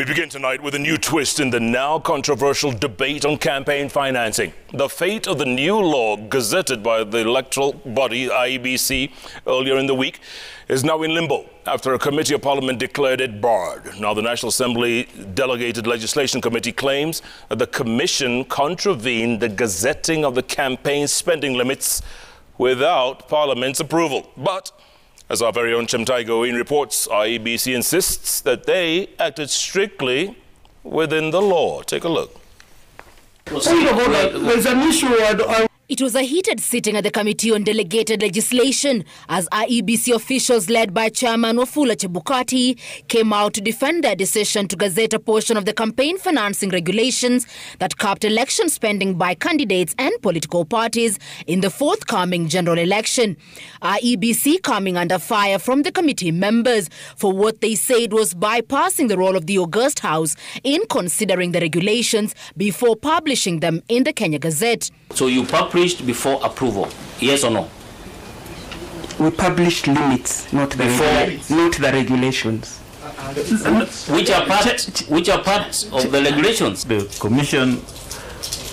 We begin tonight with a new twist in the now controversial debate on campaign financing. The fate of the new law gazetted by the electoral body, IEBC, earlier in the week is now in limbo after a committee of parliament declared it barred. Now, the National Assembly Delegated Legislation Committee claims that the commission contravened the gazetting of the campaign spending limits without parliament's approval. But as our very own Chemutai Goin reports, IEBC insists that they acted strictly within the law. Take a look. There's an issue. It was a heated sitting at the Committee on Delegated Legislation as IEBC officials led by Chairman Wafula Chebukati came out to defend their decision to gazette a portion of the campaign financing regulations that capped election spending by candidates and political parties in the forthcoming general election. IEBC coming under fire from the committee members for what they said was bypassing the role of the August House in considering the regulations before publishing them in the Kenya Gazette. So you published before approval, yes or no? We published limits, not the regulations. Which are parts of the regulations? The commission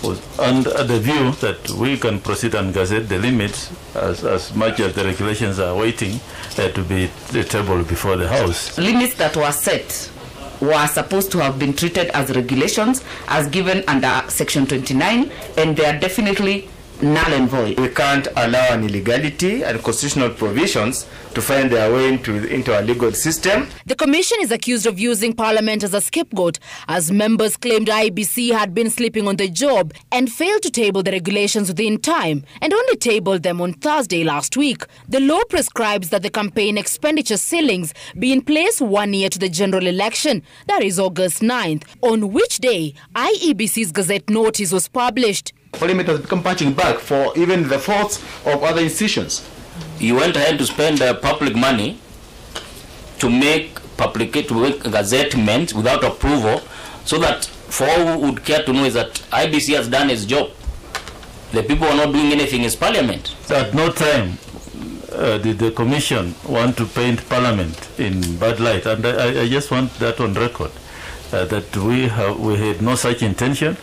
was under the view that we can proceed and gazette the limits as much as the regulations are waiting to be tabled before the House. Limits that were set were supposed to have been treated as regulations as given under Section 29, and they are definitely null and void. We can't allow an illegality and constitutional provisions to find their way into our legal system. The commission is accused of using Parliament as a scapegoat as members claimed IEBC had been sleeping on the job and failed to table the regulations within time and only tabled them on Thursday last week. The law prescribes that the campaign expenditure ceilings be in place 1 year to the general election, that is August 9th, on which day IEBC's Gazette notice was published. Parliament has become punching bag for even the faults of other institutions. You went ahead to spend public money to make gazettement without approval, so that for all who would care to know is that IEBC has done its job. The people are not doing anything in Parliament. At no time did the commission want to paint Parliament in bad light, and I just want that on record. That we had no such intention.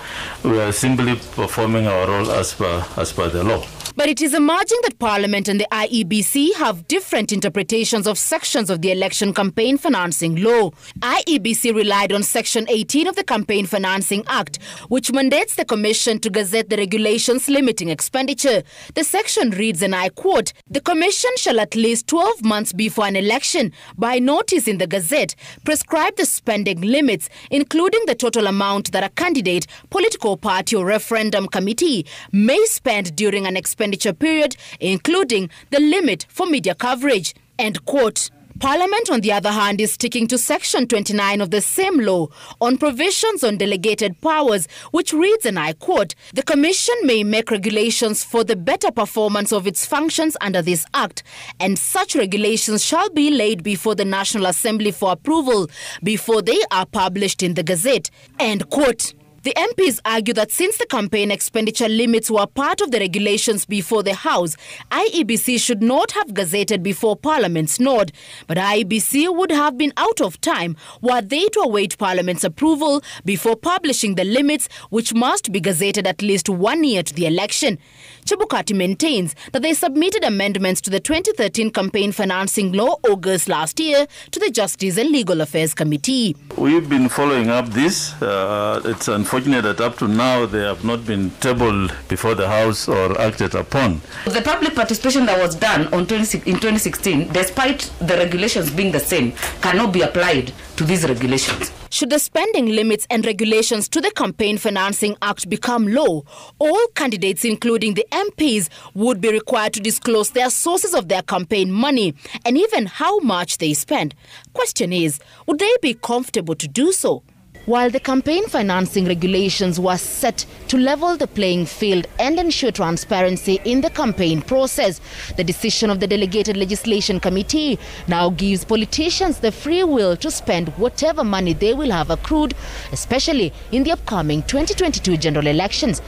We are simply performing our role as per the law. But it is emerging that Parliament and the IEBC have different interpretations of sections of the Election Campaign Financing Law. IEBC relied on Section 18 of the Campaign Financing Act, which mandates the Commission to gazette the regulations limiting expenditure. The section reads, and I quote, "The Commission shall at least 12 months before an election, by notice in the Gazette, prescribe the spending limits, including the total amount that a candidate, political party or referendum committee may spend during an expenditure period, including the limit for media coverage." End quote. Parliament, on the other hand, is sticking to Section 29 of the same law on provisions on delegated powers, which reads, and I quote, "The Commission may make regulations for the better performance of its functions under this Act, and such regulations shall be laid before the National Assembly for approval before they are published in the Gazette." End quote. The MPs argue that since the campaign expenditure limits were part of the regulations before the House, IEBC should not have gazetted before Parliament's nod. But IEBC would have been out of time were they to await Parliament's approval before publishing the limits, which must be gazetted at least 1 year to the election. Chebukati maintains that they submitted amendments to the 2013 campaign financing law August last year to the Justice and Legal Affairs Committee. We've been following up this. It's unfortunate that up to now they have not been tabled before the House or acted upon. The public participation that was done in 2016, despite the regulations being the same, cannot be applied to these regulations. Should the spending limits and regulations to the Campaign Financing Act become law, all candidates, including the MPs, would be required to disclose their sources of their campaign money and even how much they spend. Question is, would they be comfortable to do so? While the campaign financing regulations were set to level the playing field and ensure transparency in the campaign process, the decision of the Delegated Legislation Committee now gives politicians the free will to spend whatever money they will have accrued, especially in the upcoming 2022 general elections.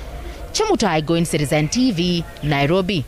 Chemutai Goin, Citizen TV, Nairobi.